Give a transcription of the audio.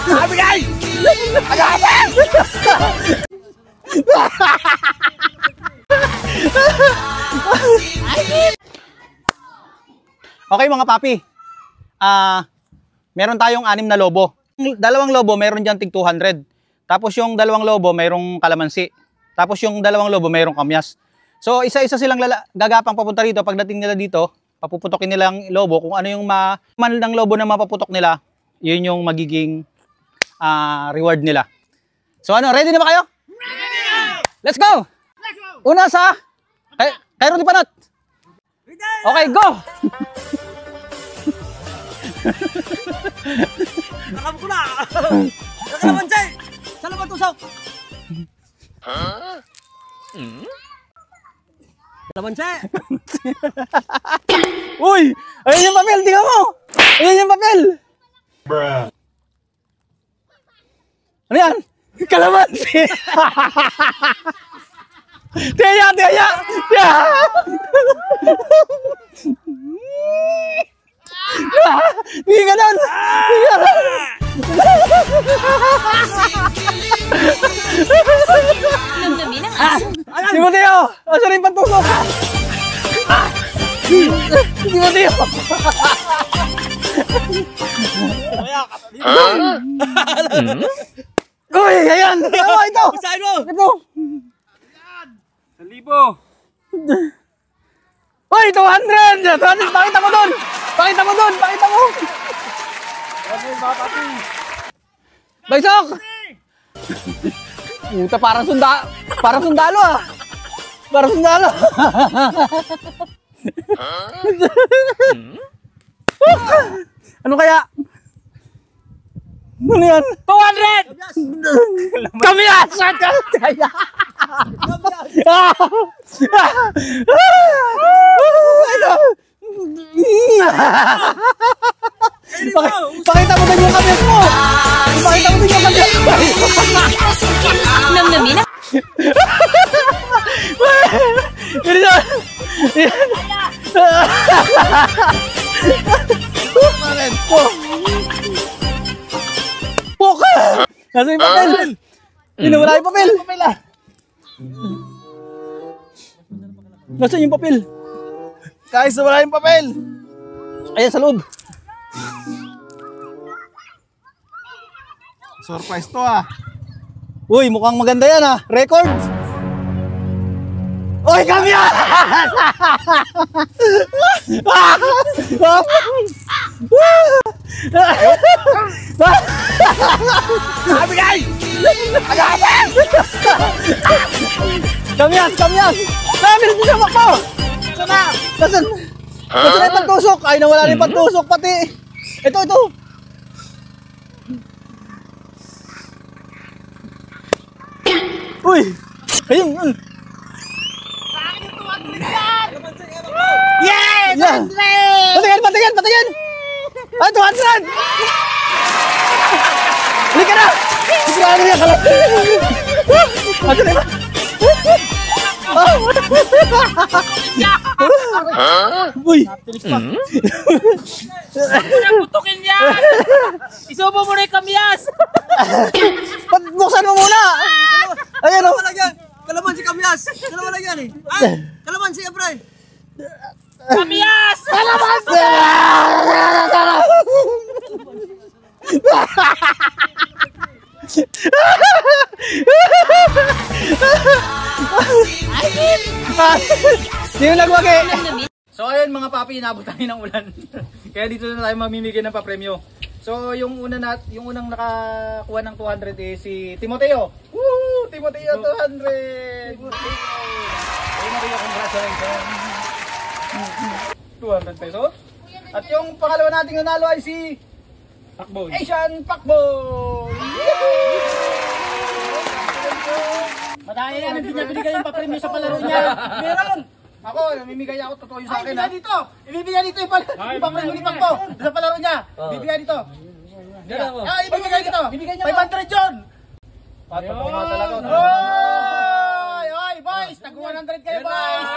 Abigay! Agapin! Okay mga papi. Meron tayong 6 na lobo. Dalawang lobo meron diyan tig 200. Tapos yung dalawang lobo mayroong kalamansi. Tapos yung dalawang lobo mayroong kamyas. So isa-isa silang gagapang papunta rito. Pagdating nila dito, papuputokin nila ang lobo. Kung ano yung man ng lobo na mapaputok nila, yun yung magiging reward nila. So ano, ready na ba kayo? Ready! Let's go! Let's go! Una sa Cairo di Panat. Okay, go! Nakam ko na! Nakalamansi! Salamat tusok! Kalamansi! Uy! Ayun yung papel! Tingnan mo! Ayun yung papel! Bruh. Ano yan? Kalamansi! Tiya! Tiya! Tiya! Hindi ganun! Hindi ganun! Namnamin ang aso. Si Mateo! Asa rin pantusok? Si Mateo! Uy! Ayan! Tama ito! Usahin mo! Ito! 1,000! Uy! 200! 200! Pakita mo doon! Pakita mo doon! Pakita mo! Baysok! Puta, parang sundalo ah! Parang sundalo! Ano kaya? Ano yan? 200! Kamyas! Kaya! Pakita mo din yung kamyas mo! Pakita mo din yung kamyas mo! Namnamin ang Poka! Nasa yung papel? Wala yung papel! Nasa yung papel? Guys, wala yung papel! Ayan sa loob. Surprise to ah. Uy, mukhang maganda yan ah. Record. Uy, kamyas! Abigay! Agapin! Kamyas! Kamyas! Kamyas! Bisamak mo! Sana! Nasaan na yung pantusok? Ay, nawala na yung pantusok pati. Ito, ito. Uy! Ayun, yun. Yeah! Yan! Patingin, patingin, patingin! Ay, 200! Halika na! Halika na yan, kalap! Asa na yun? Uy! Putukin yan! Isubo mo na yung kamyas! Buksan mo muna! Ayan o! Kalamansi kamyas! Dalawa lang yan eh! Kalamansi, Abray! Kamyas! Kalamansi! Sino nagwagi? So ayun mga papi, inabot tayo ng ulan. Kaya dito na tayo mamimigay ng papremyo. So yung unang nakakuha ng 200 is si Timoteo. Woo! Timoteo 200! Timoteo, congratulations! 200 pesos. At yung pangalawa nating nanalo ay si Pakboy! Asian Pakboy! Madaya yan, hindi niya binigay yung papremyo sa palaro niya! Meron! Ako, namimigay ako, totoo yung sa akin ha. Ibibigay dito! Ibibigay dito yung papremyo ni Pakbo! Sa palaro niya! Ibibigay dito! Ibibigay dito! 500 yun! Patapos nga talaga. Oy! Oy, boys! Tag 100 kayo, boys!